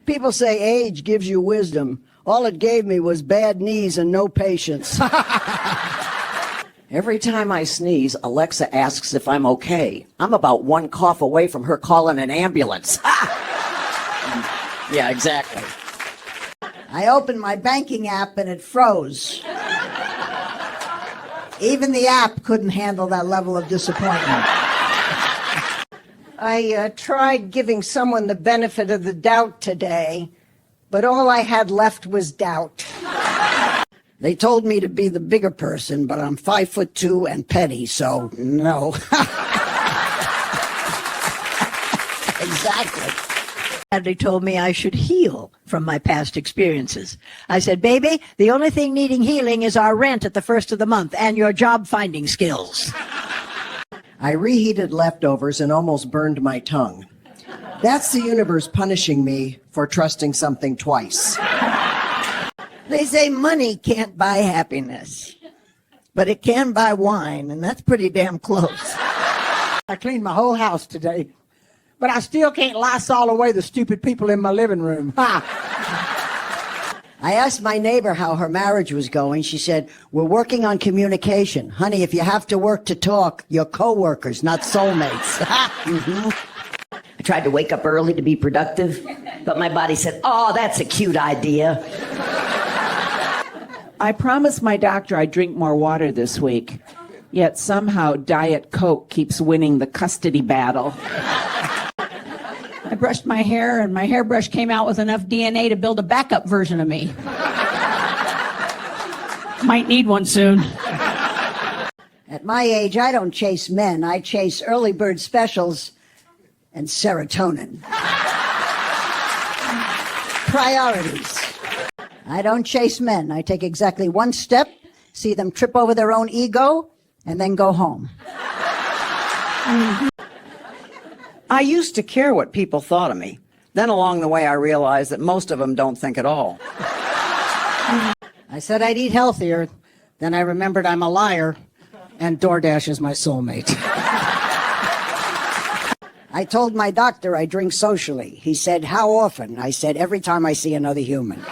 People say age gives you wisdom. All it gave me was bad knees and no patience. Every time I sneeze, Alexa asks if I'm okay. I'm about one cough away from her calling an ambulance. Yeah, exactly. I opened my banking app and it froze. Even the app couldn't handle that level of disappointment. I tried giving someone the benefit of the doubt today, but all I had left was doubt. They told me to be the bigger person, but I'm 5'2" and petty, so no. Exactly. They told me I should heal from my past experiences. I said, baby, the only thing needing healing is our rent at the first of the month and your job finding skills. I reheated leftovers and almost burned my tongue. That's the universe punishing me for trusting something twice. They say money can't buy happiness, but it can buy wine, and that's pretty damn close. I cleaned my whole house today, but I still can't Lysol away the stupid people in my living room. I asked my neighbor how her marriage was going. She said, we're working on communication. Honey, if you have to work to talk, you're co-workers, not soulmates. I tried to wake up early to be productive, but my body said, oh, that's a cute idea. I promised my doctor I'd drink more water this week, yet somehow Diet Coke keeps winning the custody battle. I brushed my hair, and my hairbrush came out with enough DNA to build a backup version of me. Might need one soon. At my age, I don't chase men. I chase early bird specials and serotonin. Priorities. I don't chase men. I take exactly one step, see them trip over their own ego, and then go home. I used to care what people thought of me. Then along the way I realized that most of them don't think at all. I said I'd eat healthier. Then I remembered I'm a liar, and DoorDash is my soulmate. I told my doctor I drink socially. He said, how often? I said, every time I see another human.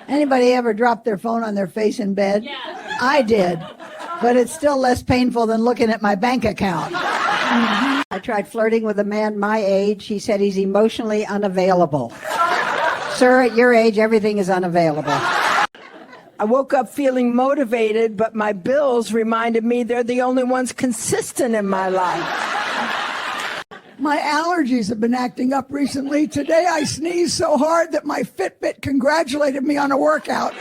Anybody ever drop their phone on their face in bed? Yeah. I did, but it's still less painful than looking at my bank account. I tried flirting with a man my age. He said he's emotionally unavailable. Sir, at your age, everything is unavailable. I woke up feeling motivated, but my bills reminded me they're the only ones consistent in my life. My allergies have been acting up recently. Today I sneezed so hard that my Fitbit congratulated me on a workout.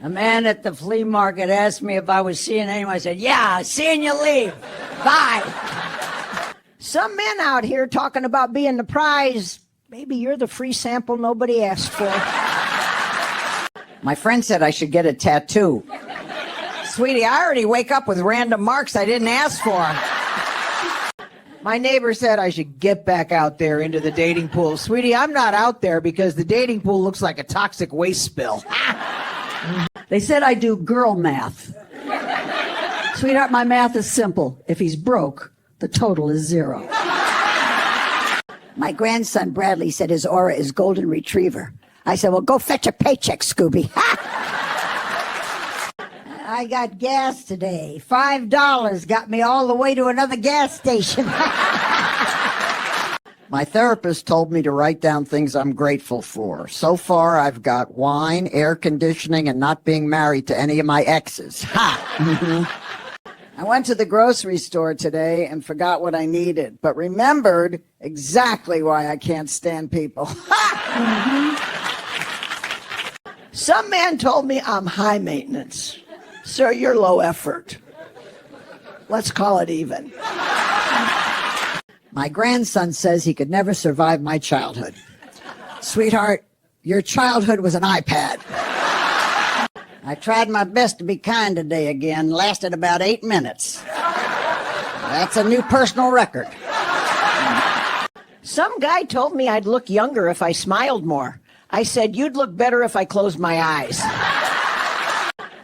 A man at the flea market asked me if I was seeing anyone. I said, yeah, seeing you leave. Bye. Some men out here talking about being the prize. Maybe you're the free sample nobody asked for. My friend said I should get a tattoo. Sweetie, I already wake up with random marks I didn't ask for. My neighbor said I should get back out there into the dating pool. Sweetie, I'm not out there because the dating pool looks like a toxic waste spill. They said I do girl math. Sweetheart, my math is simple. If he's broke, the total is 0. My grandson Bradley said his aura is golden retriever. I said, well, go fetch a paycheck, Scooby. I got gas today. $5 got me all the way to another gas station. My therapist told me to write down things I'm grateful for. So far, I've got wine, air conditioning, and not being married to any of my exes. Ha! I went to the grocery store today and forgot what I needed, but remembered exactly why I can't stand people. Some man told me I'm high maintenance. Sir, you're low effort. Let's call it even. My grandson says he could never survive my childhood. Sweetheart, your childhood was an iPad. I tried my best to be kind today again. Lasted about 8 minutes. That's a new personal record. Some guy told me I'd look younger if I smiled more. I said, you'd look better if I closed my eyes.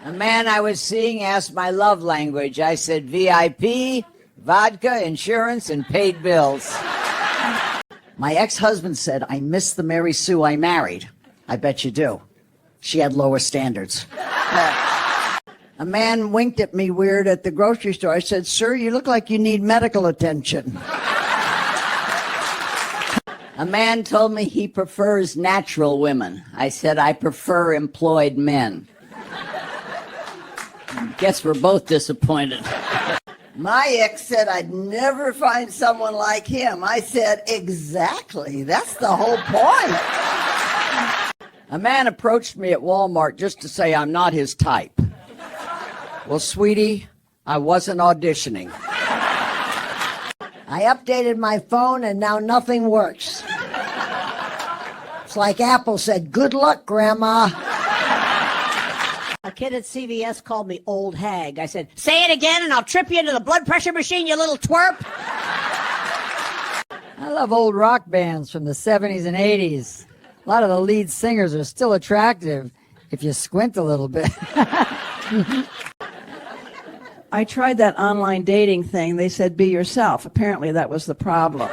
A man I was seeing asked my love language. I said VIP, vodka, insurance, and paid bills. My ex-husband said, I miss the Mary Sue I married. I bet you do. She had lower standards. A man winked at me weird at the grocery store. I said, sir, you look like you need medical attention. A man told me he prefers natural women. I said, I prefer employed men. Guess we're both disappointed. My ex said I'd never find someone like him. I said, exactly. That's the whole point. A man approached me at Walmart just to say I'm not his type. Well, sweetie, I wasn't auditioning. I updated my phone and now nothing works. It's like Apple said, good luck, Grandma. A kid at CVS called me old hag. I said, say it again and I'll trip you into the blood pressure machine, you little twerp. I love old rock bands from the 70s and 80s. A lot of the lead singers are still attractive if you squint a little bit. I tried that online dating thing. They said, be yourself. Apparently that was the problem.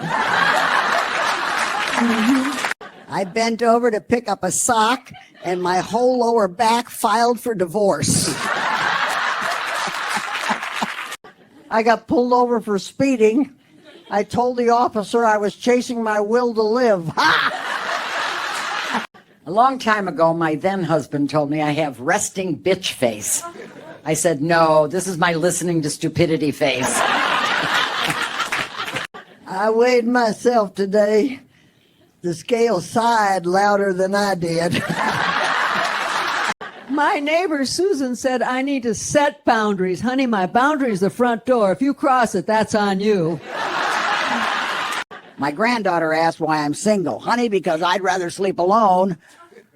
I bent over to pick up a sock, and my whole lower back filed for divorce. I got pulled over for speeding. I told the officer I was chasing my will to live. A long time ago, my then husband told me I have resting bitch face. I said, no, this is my listening to stupidity face. I weighed myself today. The scale sighed louder than I did. My neighbor Susan said I need to set boundaries. Honey, my boundary is the front door. If you cross it, that's on you. My granddaughter asked why I'm single. Honey, because I'd rather sleep alone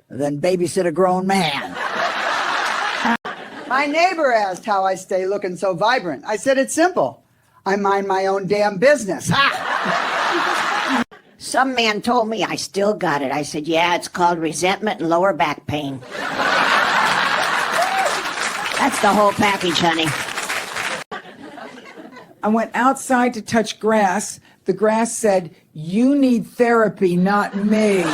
than babysit a grown man. My neighbor asked how I stay looking so vibrant. I said, it's simple. I mind my own damn business. Ha! Some man told me I still got it. I said, yeah, it's called resentment and lower back pain. That's the whole package, honey. I went outside to touch grass. The grass said, you need therapy, not me.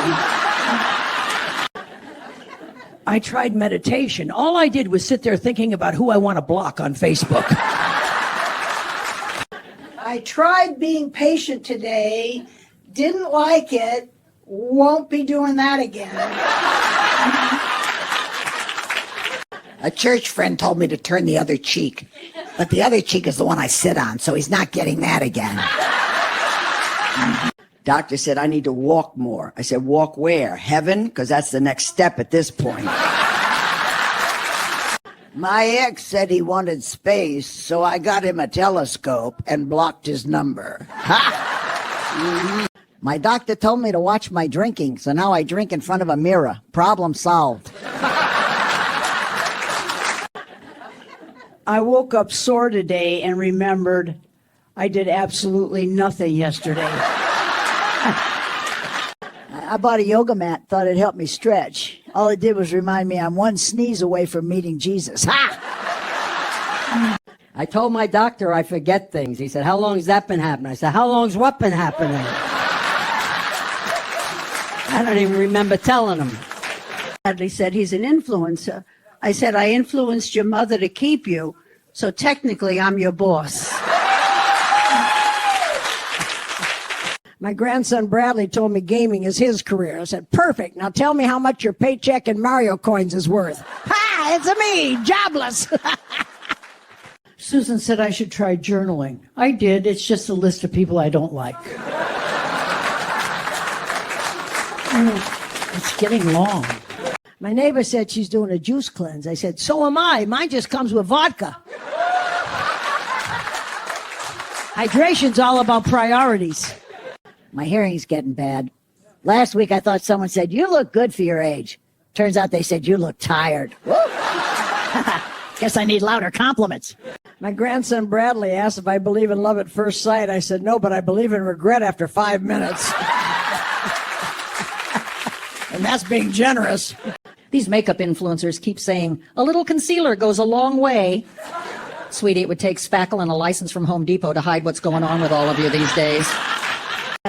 I tried meditation. All I did was sit there thinking about who I want to block on Facebook. I tried being patient today, didn't like it, won't be doing that again. A church friend told me to turn the other cheek, but the other cheek is the one I sit on, so he's not getting that again. Doctor said I need to walk more. I said, walk where? Heaven? Because that's the next step at this point. My ex said he wanted space, so I got him a telescope and blocked his number. Ha! My doctor told me to watch my drinking, so now I drink in front of a mirror. Problem solved. I woke up sore today and remembered I did absolutely nothing yesterday. I bought a yoga mat, thought it'd help me stretch. All it did was remind me I'm one sneeze away from meeting Jesus. Ha! I told my doctor I forget things. He said, how long has that been happening? I said, how long's what been happening? I don't even remember telling him. Bradley said he's an influencer. I said, I influenced your mother to keep you, so technically I'm your boss. My grandson Bradley told me gaming is his career. I said, perfect. Now tell me how much your paycheck in Mario coins is worth. Ha! It's me, jobless. Susan said I should try journaling. I did. It's just a list of people I don't like. It's getting long. My neighbor said she's doing a juice cleanse. I said, so am I. Mine just comes with vodka. Hydration's all about priorities. My hearing's getting bad. Last week I thought someone said, you look good for your age. Turns out they said, you look tired. Guess I need louder compliments. My grandson Bradley asked if I believe in love at first sight. I said, no, but I believe in regret after 5 minutes. And that's being generous. These makeup influencers keep saying, a little concealer goes a long way. Sweetie, it would take spackle and a license from Home Depot to hide what's going on with all of you these days.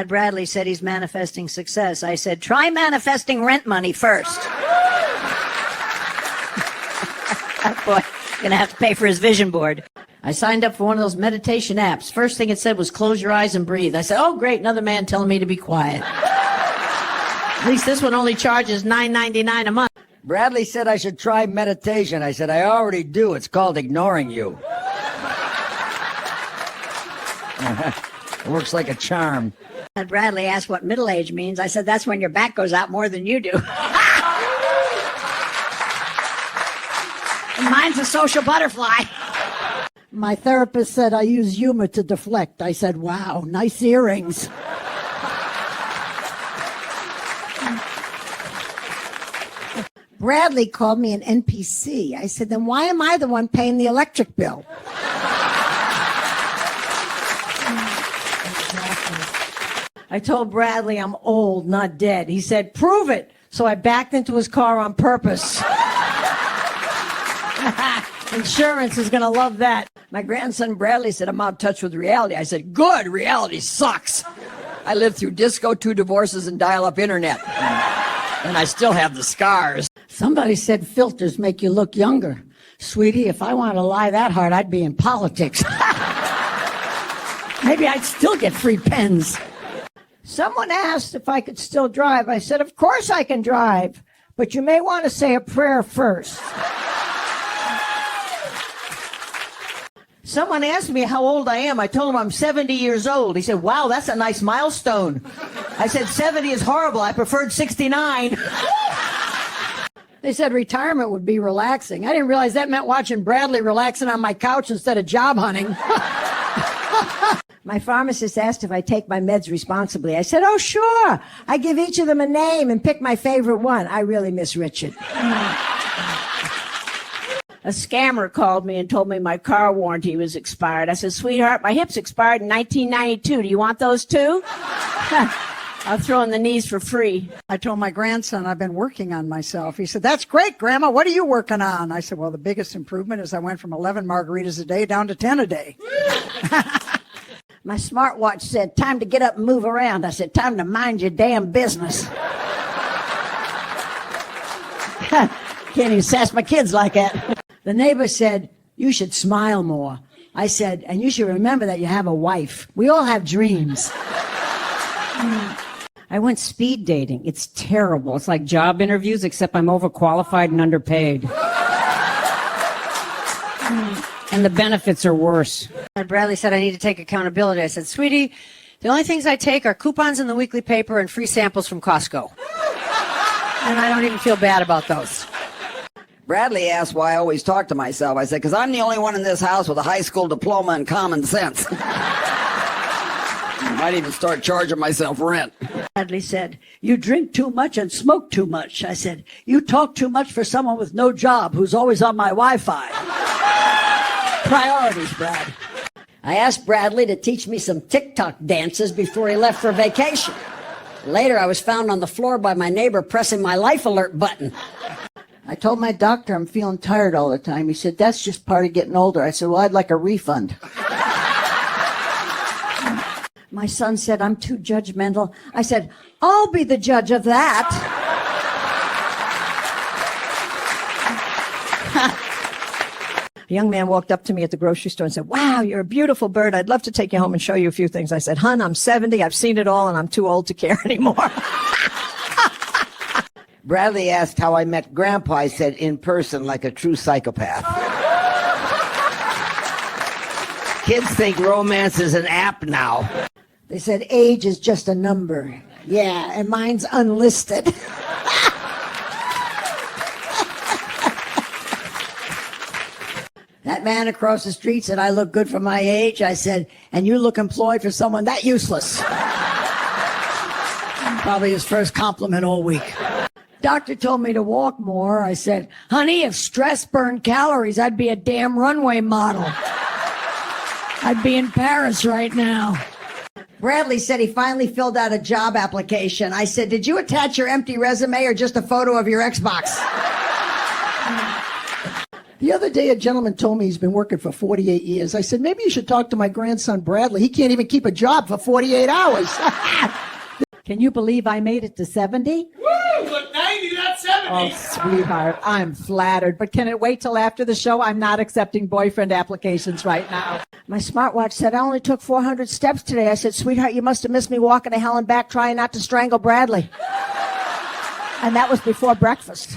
Bradley said he's manifesting success. I said, try manifesting rent money first. That boy, gonna have to pay for his vision board. I signed up for one of those meditation apps. First thing it said was close your eyes and breathe. I said, oh great, another man telling me to be quiet. At least this one only charges $9.99 a month. Bradley said I should try meditation. I said, I already do. It's called ignoring you. It works like a charm. And Bradley asked what middle age means. I said, that's when your back goes out more than you do. And mine's a social butterfly. My therapist said I use humor to deflect. I said, wow, nice earrings. Bradley called me an NPC. I said, then why am I the one paying the electric bill? I told Bradley I'm old, not dead. He said, prove it. So I backed into his car on purpose. Insurance is going to love that. My grandson Bradley said, I'm out of touch with reality. I said, good, reality sucks. I lived through disco, 2 divorces, and dial-up internet. And I still have the scars. Somebody said filters make you look younger. Sweetie, if I wanted to lie that hard, I'd be in politics. Maybe I'd still get free pens. Someone asked if I could still drive. I said, of course I can drive, but you may want to say a prayer first. Someone asked me how old I am. I told him I'm 70 years old. He said, wow, that's a nice milestone. I said, 70 is horrible. I preferred 69. They said retirement would be relaxing. I didn't realize that meant watching Bradley relaxing on my couch instead of job hunting. My pharmacist asked if I take my meds responsibly. I said, oh, sure. I give each of them a name and pick my favorite one. I really miss Richard. A scammer called me and told me my car warranty was expired. I said, sweetheart, my hips expired in 1992. Do you want those too? I'll throw in the knees for free. I told my grandson I've been working on myself. He said, that's great, Grandma. What are you working on? I said, well, the biggest improvement is I went from 11 margaritas a day down to 10 a day. My smartwatch said, time to get up and move around. I said, time to mind your damn business. Can't even sass my kids like that. The neighbor said, you should smile more. I said, and you should remember that you have a wife. We all have dreams. I went speed dating. It's terrible. It's like job interviews, except I'm overqualified and underpaid. And the benefits are worse. And Bradley said I need to take accountability. I said, sweetie, the only things I take are coupons in the weekly paper and free samples from Costco. And I don't even feel bad about those. Bradley asked why I always talk to myself. I said, because I'm the only one in this house with a high school diploma in common sense. I might even start charging myself rent. Bradley said, you drink too much and smoke too much. I said, you talk too much for someone with no job who's always on my Wi-Fi. Priorities, Brad. I asked Bradley to teach me some TikTok dances before he left for vacation. Later, I was found on the floor by my neighbor pressing my life alert button. I told my doctor I'm feeling tired all the time. He said, that's just part of getting older. I said, well, I'd like a refund. My son said, I'm too judgmental. I said, I'll be the judge of that. A young man walked up to me at the grocery store and said, wow, you're a beautiful bird. I'd love to take you home and show you a few things. I said, hun, I'm 70. I've seen it all, and I'm too old to care anymore. Bradley asked how I met Grandpa. I said, in person, like a true psychopath. Kids think romance is an app now. They said age is just a number. Yeah, and mine's unlisted. That man across the street said I look good for my age. I said, and you look employed for someone that useless. Probably his first compliment all week. Doctor told me to walk more. I said, honey, if stress burned calories, I'd be a damn runway model. I'd be in Paris right now. Bradley said he finally filled out a job application. I said, did you attach your empty resume or just a photo of your Xbox? The other day, a gentleman told me he's been working for 48 years. I said, maybe you should talk to my grandson, Bradley. He can't even keep a job for 48 hours. Can you believe I made it to 70? Woo! Look, 90, not 70. Oh, sweetheart, I'm flattered. But can it wait till after the show? I'm not accepting boyfriend applications right now. My smartwatch said I only took 400 steps today. I said, sweetheart, you must have missed me walking to hell and back trying not to strangle Bradley. And that was before breakfast.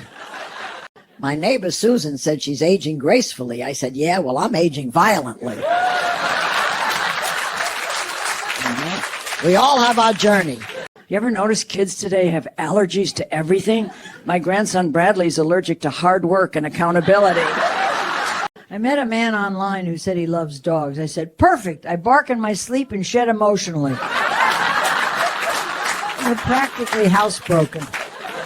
My neighbor Susan said she's aging gracefully. I said, yeah, well, I'm aging violently. We all have our journey. You ever notice kids today have allergies to everything? My grandson Bradley's allergic to hard work and accountability. I met a man online who said he loves dogs. I said, perfect. I bark in my sleep and shed emotionally. We're practically housebroken.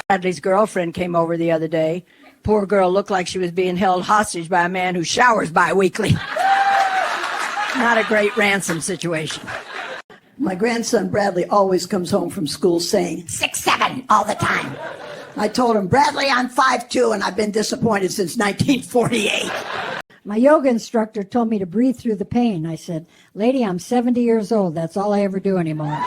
Bradley's girlfriend came over the other day. Poor girl looked like she was being held hostage by a man who showers bi-weekly. Not a great ransom situation. My grandson Bradley always comes home from school saying 6'7" all the time. I told him, Bradley, I'm 5'2", and I've been disappointed since 1948. My yoga instructor told me to breathe through the pain. I said, lady, I'm 70 years old. That's all I ever do anymore.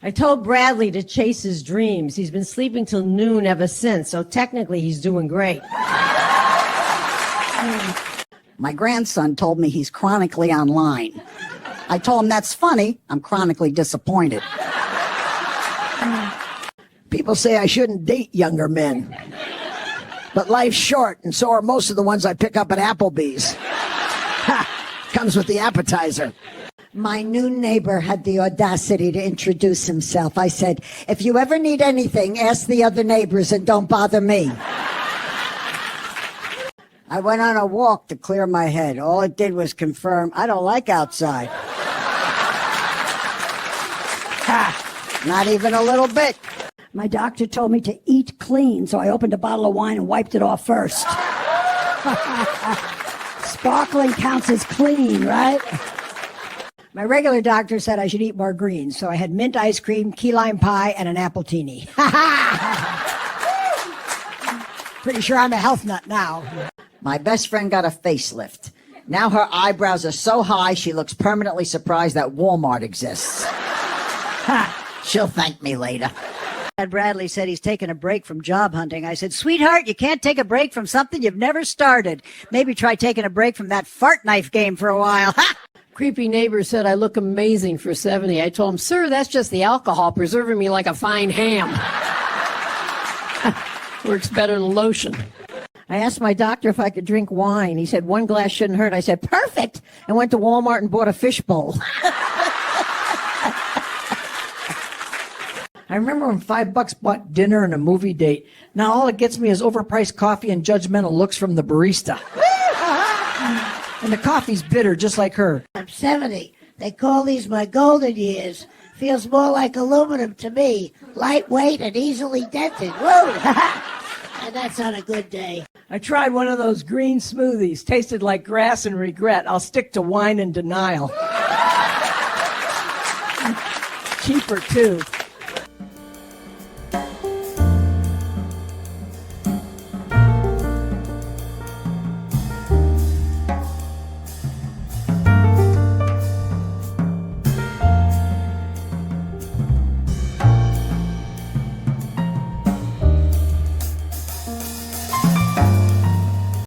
I told Bradley to chase his dreams. He's been sleeping till noon ever since, so technically he's doing great. My grandson told me he's chronically online. I told him that's funny. I'm chronically disappointed. People say I shouldn't date younger men. But life's short, and so are most of the ones I pick up at Applebee's. Comes with the appetizer. My new neighbor had the audacity to introduce himself. I said, if you ever need anything, ask the other neighbors and don't bother me. I went on a walk to clear my head. All it did was confirm I don't like outside. Not even a little bit. My doctor told me to eat clean, so I opened a bottle of wine and wiped it off first. Sparkling counts as clean, right? My regular doctor said I should eat more greens, so I had mint ice cream, key lime pie, and an appletini. Pretty sure I'm a health nut now. My best friend got a facelift. Now her eyebrows are so high she looks permanently surprised that Walmart exists. She'll thank me later. Bradley said he's taking a break from job hunting. I said, sweetheart, you can't take a break from something you've never started. Maybe try taking a break from that fart knife game for a while. Creepy neighbor said I look amazing for 70. I told him, sir, that's just the alcohol preserving me like a fine ham. Works better than lotion. I asked my doctor if I could drink wine. He said 1 glass shouldn't hurt. I said, perfect. And went to Walmart and bought a fishbowl. I remember when $5 bought dinner and a movie date. Now all it gets me is overpriced coffee and judgmental looks from the barista. And the coffee's bitter, just like her. I'm 70. They call these my golden years. Feels more like aluminum to me. Lightweight and easily dented. Whoa! And that's on a good day. I tried one of those green smoothies. Tasted like grass and regret. I'll stick to wine and denial. Cheaper, too.